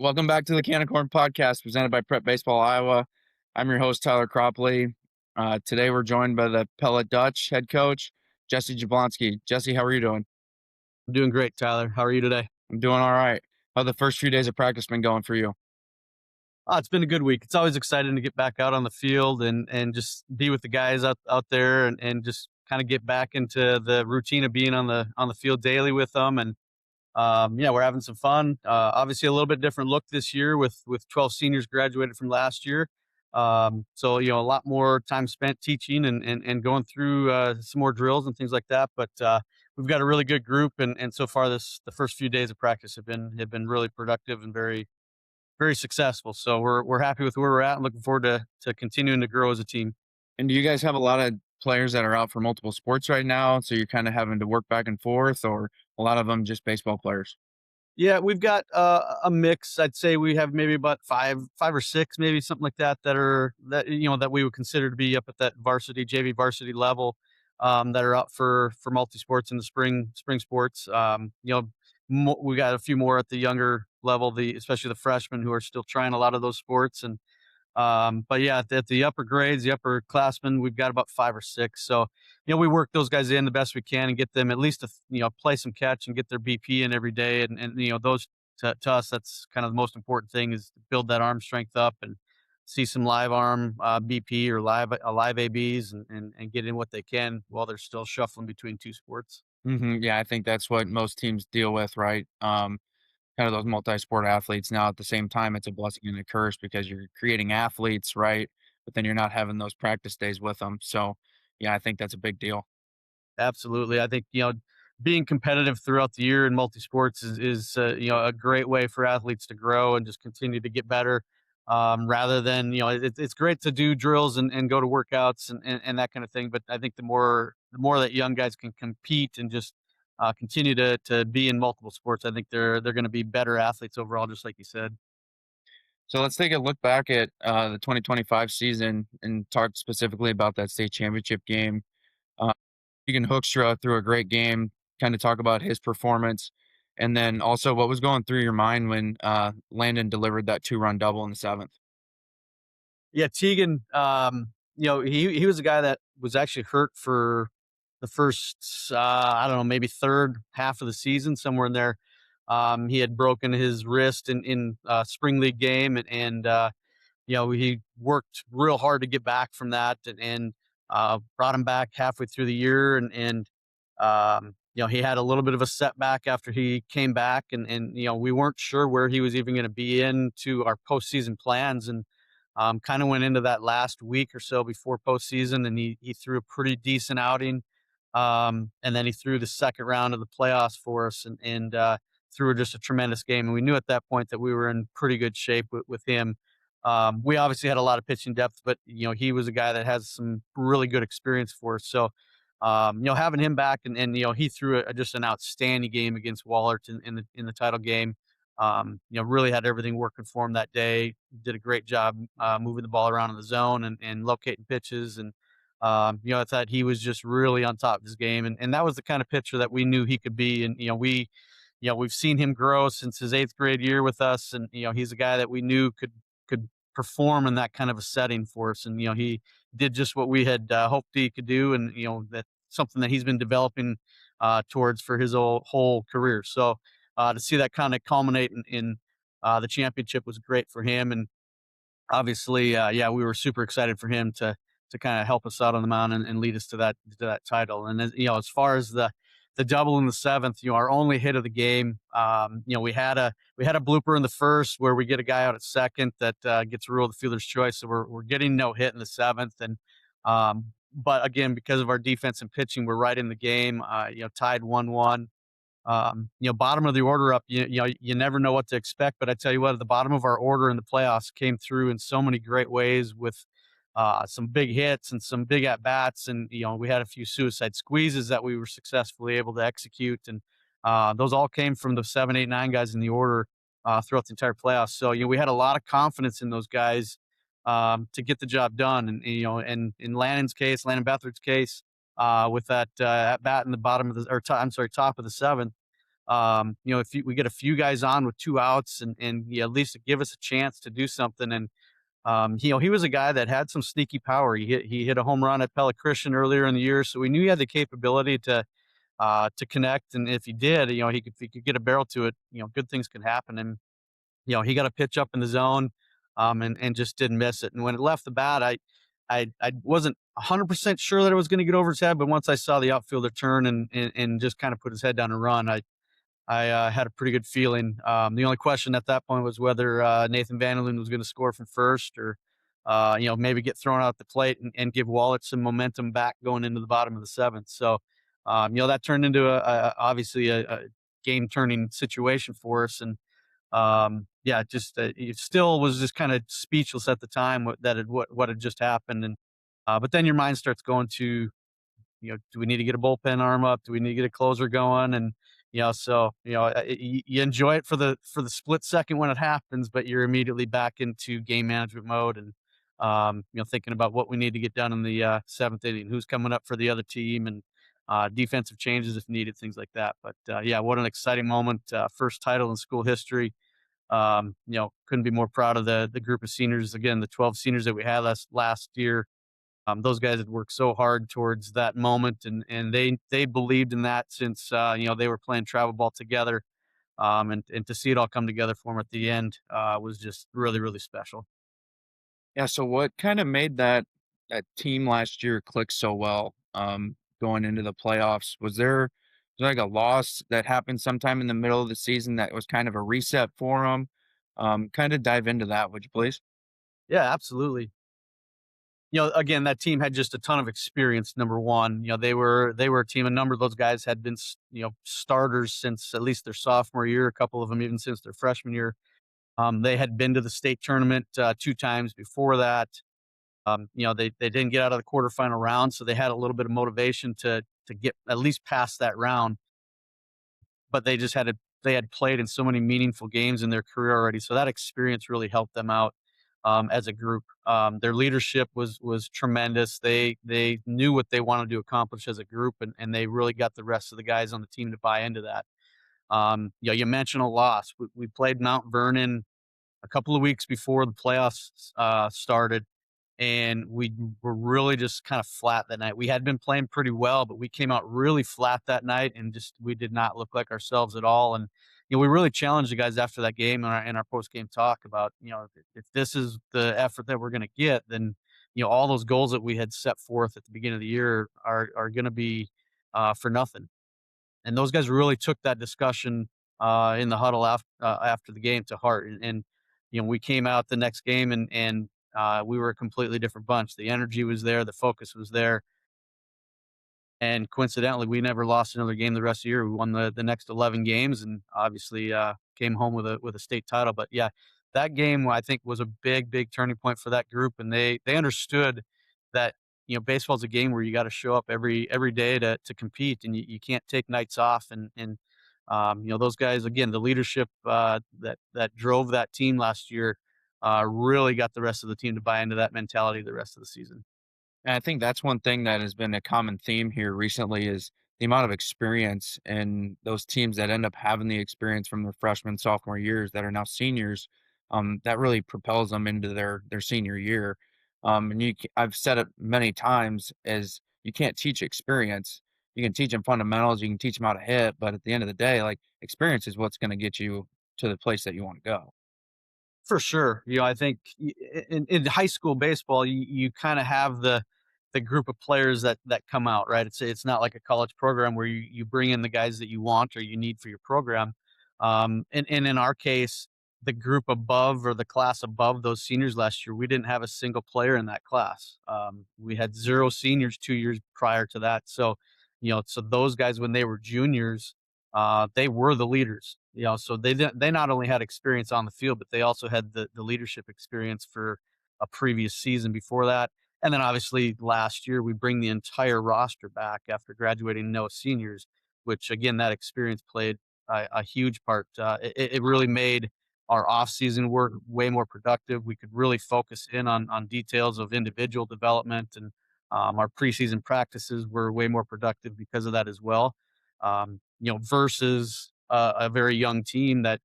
Welcome back to the Can of Corn podcast presented by Prep Baseball Iowa. I'm your host, Tyler Cropley. Today we're joined by the Pella Dutch head coach, Jesse Jablonski. Jesse, how are you doing? I'm doing great, Tyler. How are you today? I'm doing all right. How the first few days of practice been going for you? It's been a good week. It's always exciting to get back out on the field and just be with the guys out there and just kind of get back into the routine of being on the field daily with them. And yeah, we're having some fun. Obviously, a little bit different look this year with 12 seniors graduated from last year. So a lot more time spent teaching and going through some more drills and things like that. But we've got a really good group, and so far the first few days of practice have been really productive and very successful. So we're happy with where we're at and looking forward to continuing to grow as a team. And do you guys have a lot of players that are out for multiple sports right now? So you're kind of having to work back and forth, or a lot of them just baseball players? Yeah, we've got a mix. I'd say we have maybe about five or six, maybe something like that, that we would consider to be up at that varsity, JV varsity level, that are up for multi sports in the spring sports. We got a few more at the younger level, especially the freshmen who are still trying a lot of those sports. But yeah, at the upper grades, the upperclassmen, we've got about five or six. So, we work those guys in the best we can and get them at least play some catch and get their BP in every day. And those to us, that's kind of the most important thing is to build that arm strength up and see some live arm BP or live ABs and get in what they can while they're still shuffling between two sports. Yeah, I think that's what most teams deal with, right? Kind of those multi-sport athletes. Now, at the same time, it's a blessing and a curse because you're creating athletes, right? But then you're not having those practice days with them. So, yeah, I think that's a big deal. Absolutely. I think, being competitive throughout the year in multi sports is a great way for athletes to grow and just continue to get better. Rather than, it's great to do drills and go to workouts and that kind of thing. But I think the more that young guys can compete and just continue to be in multiple sports, I think they're going to be better athletes overall, just like you said. So let's take a look back at the 2025 season and talk specifically about that state championship game. Uh, Keegan Hoekstra threw a great game. Kind of talk about his performance, and then also what was going through your mind when Landon delivered that two-run double in the seventh. Yeah, Tegan, he was a guy that was actually hurt for the first, I don't know, maybe third half of the season, somewhere in there. He had broken his wrist in spring league game, and he worked real hard to get back from that, and brought him back halfway through the year, and he had a little bit of a setback after he came back, and we weren't sure where he was even going to be into our postseason plans, and kind of went into that last week or so before postseason, and he threw a pretty decent outing. And then he threw the second round of the playoffs for us and threw just a tremendous game. And we knew at that point that we were in pretty good shape with him. We obviously had a lot of pitching depth, but he was a guy that has some really good experience for us. So, having him back and he threw just an outstanding game against Wallert in the title game. Really had everything working for him that day. Did a great job moving the ball around in the zone and locating pitches. And I thought he was just really on top of his game, and that was the kind of pitcher that we knew he could be. And we've seen him grow since his eighth grade year with us, and he's a guy that we knew could perform in that kind of a setting for us. And he did just what we had hoped he could do, and that's something that he's been developing towards for his whole career. So to see that kind of culminate in the championship was great for him. And obviously, yeah, we were super excited for him to kind of help us out on the mound and lead us to that title. And as far as the double in the seventh, our only hit of the game, we had a blooper in the first where we get a guy out at second that gets ruled the fielder's choice. So we're getting no hit in the seventh, and but again, because of our defense and pitching, we're right in the game. Tied 1-1. Bottom of the order up, you never know what to expect. But I tell you what, at the bottom of our order in the playoffs came through in so many great ways with some big hits and some big at bats, and we had a few suicide squeezes that we were successfully able to execute, and those all came from the 7, 8, 9 guys in the order throughout the entire playoffs. So we had a lot of confidence in those guys to get the job done, and in Landyn Bethards' case, with that at bat in the bottom of the, or I'm sorry, top of the seventh. If we get a few guys on with 2 outs and at least give us a chance to do something. And he was a guy that had some sneaky power. He hit a home run at Pella earlier in the year, so we knew he had the capability to connect. And if he did, if he could get a barrel to it, good things can happen. And he got a pitch up in the zone, and just didn't miss it. And when it left the bat, I wasn't 100% sure that it was going to get over his head, but once I saw the outfielder turn and just kind of put his head down and run, I had a pretty good feeling. The only question at that point was whether Nathan Vanderlyn was going to score from first, or maybe get thrown out the plate and give Wallet some momentum back going into the bottom of the seventh. So that turned into obviously a game turning situation for us. And yeah, just it still was just kind of speechless at the time what had just happened. And but then your mind starts going to, do we need to get a bullpen arm up? Do we need to get a closer going? And you enjoy it for the split second when it happens, but you're immediately back into game management mode. And thinking about what we need to get done in the seventh inning, who's coming up for the other team, and defensive changes if needed, things like that. But yeah, what an exciting moment! First title in school history. Couldn't be more proud of the group of seniors. Again, the 12 seniors that we had last year. Those guys had worked so hard towards that moment, and they believed in that since they were playing travel ball together. And to see it all come together for them at the end was just really, really special. Yeah, so what kinda made that team last year click so well, going into the playoffs? Was there like a loss that happened sometime in the middle of the season that was kind of a reset for them? Kinda dive into that, would you please? Yeah, absolutely. Again, that team had just a ton of experience. Number one, they were a team. A number of those guys had been starters since at least their sophomore year. A couple of them even since their freshman year. They had been to the state tournament 2 times before that. They didn't get out of the quarterfinal round, so they had a little bit of motivation to get at least past that round. But they had played in so many meaningful games in their career already, so that experience really helped them out as a group. Their leadership was tremendous. They knew what they wanted to accomplish as a group, and they really got the rest of the guys on the team to buy into that. You mentioned a loss. We played Mount Vernon a couple of weeks before the playoffs started, and we were really just kind of flat that night. We had been playing pretty well, but we came out really flat that night, and just we did not look like ourselves at all. And we really challenged the guys after that game in our post game talk about, if this is the effort that we're going to get, then all those goals that we had set forth at the beginning of the year are going to be for nothing. And those guys really took that discussion in the huddle after the game to heart. And we came out the next game, and we were a completely different bunch. The energy was there, the focus was there, and coincidentally, we never lost another game the rest of the year. We won the next 11 games, and obviously came home with a state title. But yeah, that game I think was a big, big turning point for that group, and they understood that baseball's a game where you got to show up every day to compete, and you can't take nights off. And those guys, again, the leadership that drove that team last year really got the rest of the team to buy into that mentality the rest of the season. And I think that's one thing that has been a common theme here recently is the amount of experience and those teams that end up having the experience from their freshman, sophomore years that are now seniors, that really propels them into their senior year. I've said it many times as you can't teach experience. You can teach them fundamentals, you can teach them how to hit, but at the end of the day, like experience is what's going to get you to the place that you want to go. For sure. I think in high school baseball, you kind of have the group of players that come out, right? It's not like a college program where you bring in the guys that you want or you need for your program. And in our case, the group above or the class above those seniors last year, we didn't have a single player in that class. We had 0 seniors 2 years prior to that. So, so those guys when they were juniors, they were the leaders. So they not only had experience on the field, but they also had the leadership experience for a previous season before that. And then obviously last year we bring the entire roster back after graduating no seniors, which again that experience played a huge part. It really made our off-season work way more productive. We could really focus in on details of individual development, and our preseason practices were way more productive because of that as well. Versus a very young team that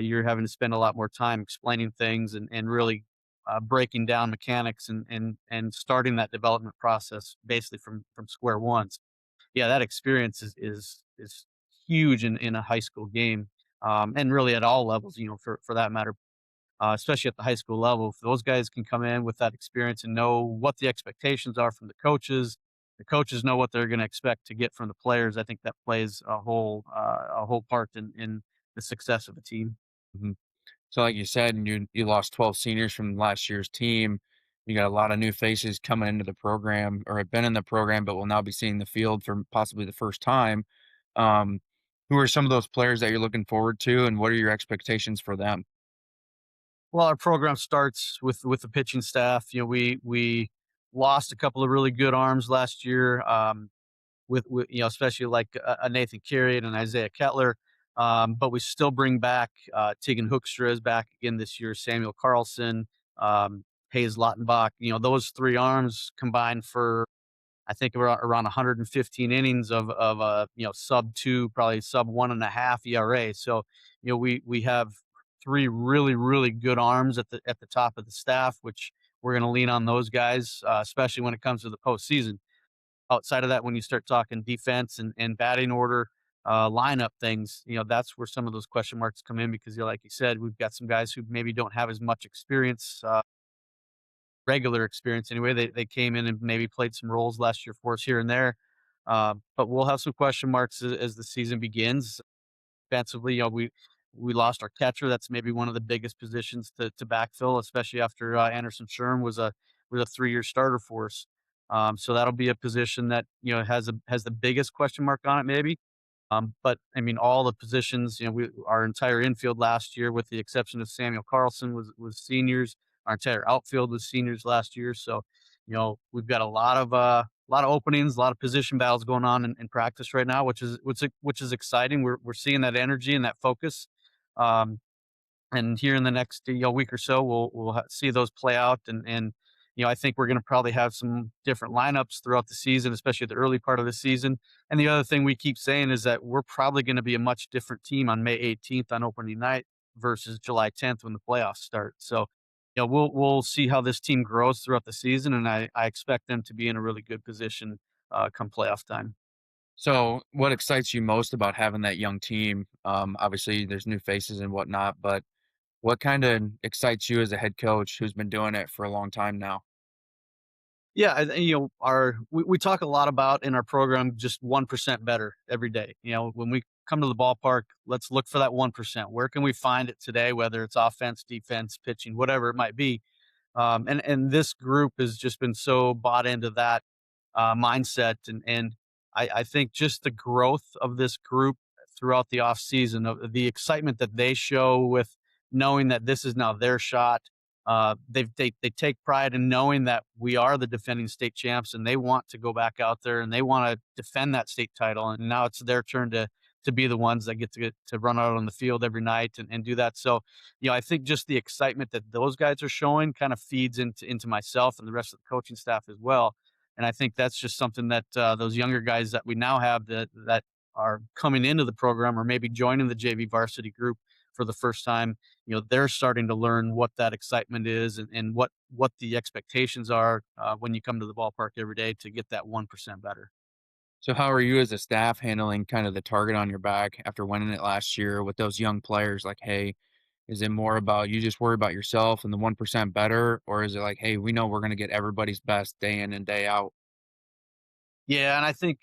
you're having to spend a lot more time explaining things and really breaking down mechanics and starting that development process basically from square one. So, yeah, that experience is huge in a high school game, and really at all levels, for that matter, especially at the high school level. If those guys can come in with that experience and know what the expectations are from the coaches know what they're going to expect to get from the players. I think that plays a whole part in the success of a team. Mhm. So like you said, you lost 12 seniors from last year's team. You got a lot of new faces coming into the program or have been in the program, but will now be seeing the field for possibly the first time. Um, who are some of those players that you're looking forward to, and what are your expectations for them? Well, our program starts with the pitching staff. We lost a couple of really good arms last year. With especially like a Nathan Carey and an Isaiah Kettler. But we still bring back Tegan Hoekstra is back again this year, Samuel Carlson, um, Hayes Lautenbach. Those three arms combined for I think around 115 innings of sub two, probably sub 1.5 ERA. So we have three really good arms at the top of the staff, which we're going to lean on those guys, especially when it comes to the postseason. Outside of that, when you start talking defense and batting order, lineup things, that's where some of those question marks come in because, like you said, we've got some guys who maybe don't have as much experience, regular experience anyway. They came in and maybe played some roles last year for us here and there, but we'll have some question marks as the season begins. Defensively, we lost our catcher. That's maybe one of the biggest positions to backfill, especially after Anderson Sherm was a 3-year starter for us. So that'll be a position that has the biggest question mark on it, maybe. But I mean, all the positions, our entire infield last year, with the exception of Samuel Carlson, was seniors. Our entire outfield was seniors last year. So, we've got a lot of openings, a lot of position battles going on in practice right now, which is exciting. We're seeing that energy and that focus. Um, and here in the next week or so, we'll see those play out, and I think we're going to probably have some different lineups throughout the season, especially the early part of the season. And the other thing we keep saying is that we're probably going to be a much different team on May 18th on opening night versus July 10th when the playoffs start. So we'll see how this team grows throughout the season, and I expect them to be in a really good position come playoff time. So, what excites you most about having that young team? Obviously, there's new faces and whatnot, but what kind of excites you as a head coach who's been doing it for a long time now? Yeah, we talk a lot about in our program just 1% better every day. When we come to the ballpark, let's look for that 1%. Where can we find it today? Whether it's offense, defense, pitching, whatever it might be. And this group has just been so bought into that mindset, and I think just the growth of this group throughout the off season, of the excitement that they show with knowing that this is now their shot. They take pride in knowing that we are the defending state champs, and they want to go back out there and they want to defend that state title. And now it's their turn to be the ones that get to run out on the field every night and do that. So, I think just the excitement that those guys are showing kind of feeds into myself and the rest of the coaching staff as well. And I think that's just something that those younger guys that we now have that are coming into the program or maybe joining the JV varsity group for the first time, they're starting to learn what that excitement is and what the expectations are when you come to the ballpark every day to get that 1% better. So, how are you as a staff handling kind of the target on your back after winning it last year with those young players? Like, hey, is it more about you just worry about yourself and the 1% better? Or is it like, hey, we know we're going to get everybody's best day in and day out? Yeah, and I think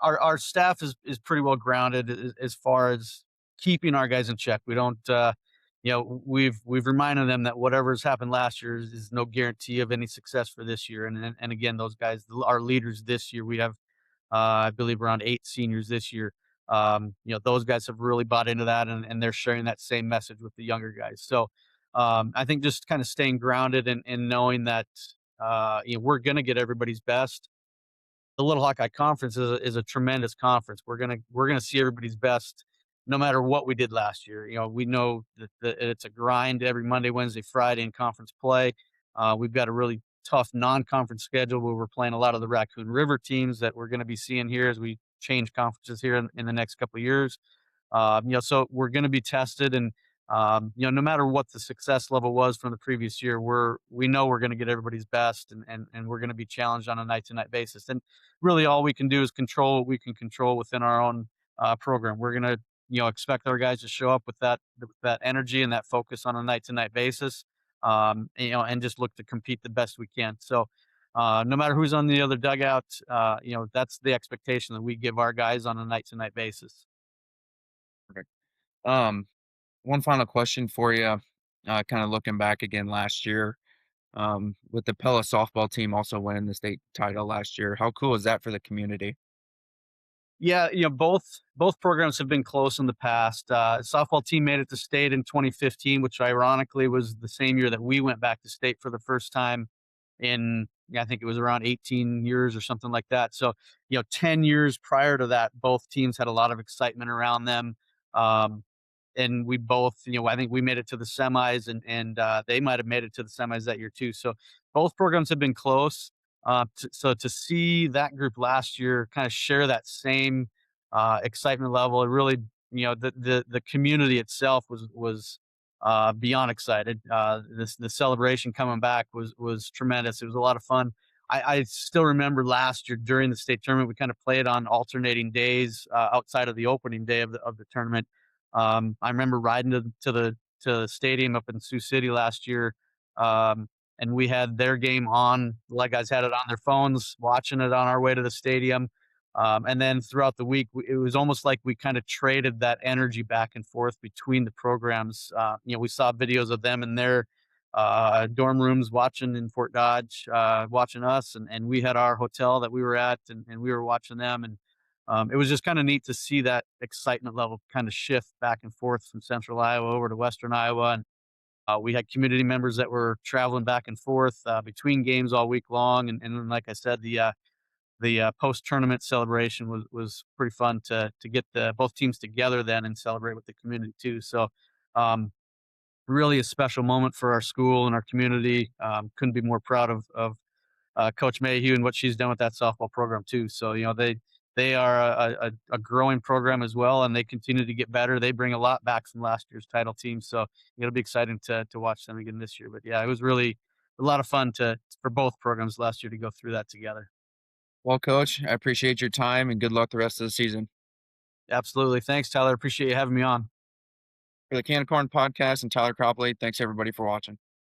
our staff is pretty well grounded as far as keeping our guys in check. We don't, we've reminded them that whatever's happened last year is no guarantee of any success for this year. And again, those guys, our leaders this year, we have, I believe, around 8 seniors this year. Those guys have really bought into that, and they're sharing that same message with the younger guys. So I think just kind of staying grounded and knowing that we're going to get everybody's best. The Little Hawkeye Conference is a tremendous conference. We're gonna see everybody's best no matter what we did last year. We know that it's a grind every Monday, Wednesday, Friday in conference play. We've got a really tough non-conference schedule where we're playing a lot of the Raccoon River teams that we're gonna be seeing here as we change conferences here in the next couple of years. So we're going to be tested, and no matter what the success level was from the previous year, we know we're going to get everybody's best, and we're going to be challenged on a night to night basis. And really, all we can do is control what we can control within our own program. We're going to expect our guys to show up with that energy and that focus on a night to night basis, and just look to compete the best we can. So. No matter who's on the other dugout, that's the expectation that we give our guys on a night to night basis. Perfect. Um, One final question for you. Kind of looking back again last year, with the Pella softball team also winning the state title last year. How cool is that for the community? Yeah, both programs have been close in the past. Softball team made it to state in 2015, which ironically was the same year that we went back to state for the first time in, yeah, I think it was around 18 years or something like that. So, 10 years prior to that, both teams had a lot of excitement around them. Um, and we both, I think we made it to the semis, and they might have made it to the semis that year too. So both programs have been close. So to see that group last year kind of share that same excitement level, it really, the community itself was beyond excited. The celebration coming back was tremendous. It was a lot of fun. I still remember last year during the state tournament, we kind of played on alternating days outside of the opening day of the tournament. I remember riding to the stadium up in Sioux City last year, and we had their game on. Like guys had it on their phones, watching it on our way to the stadium. And then throughout the week, it was almost like we kind of traded that energy back and forth between the programs. We saw videos of them in their dorm rooms watching in Fort Dodge, watching us, and we had our hotel that we were at, and we were watching them. And it was just kind of neat to see that excitement level kind of shift back and forth from central Iowa over to western Iowa. And we had community members that were traveling back and forth between games all week long. And then, like I said, the post tournament celebration was pretty fun to get the both teams together then and celebrate with the community too. So um, really a special moment for our school and our community. Couldn't be more proud of Coach Mayhew and what she's done with that softball program too. So they are a growing program as well, and they continue to get better. They bring a lot back from last year's title team, so it'll be exciting to watch them again this year. But yeah, it was really a lot of fun to for both programs last year to go through that together. Well, coach, I appreciate your time and good luck the rest of the season. Absolutely, thanks, Tyler. Appreciate you having me on. For the Can of Corn podcast and Tyler Cropley, thanks everybody for watching.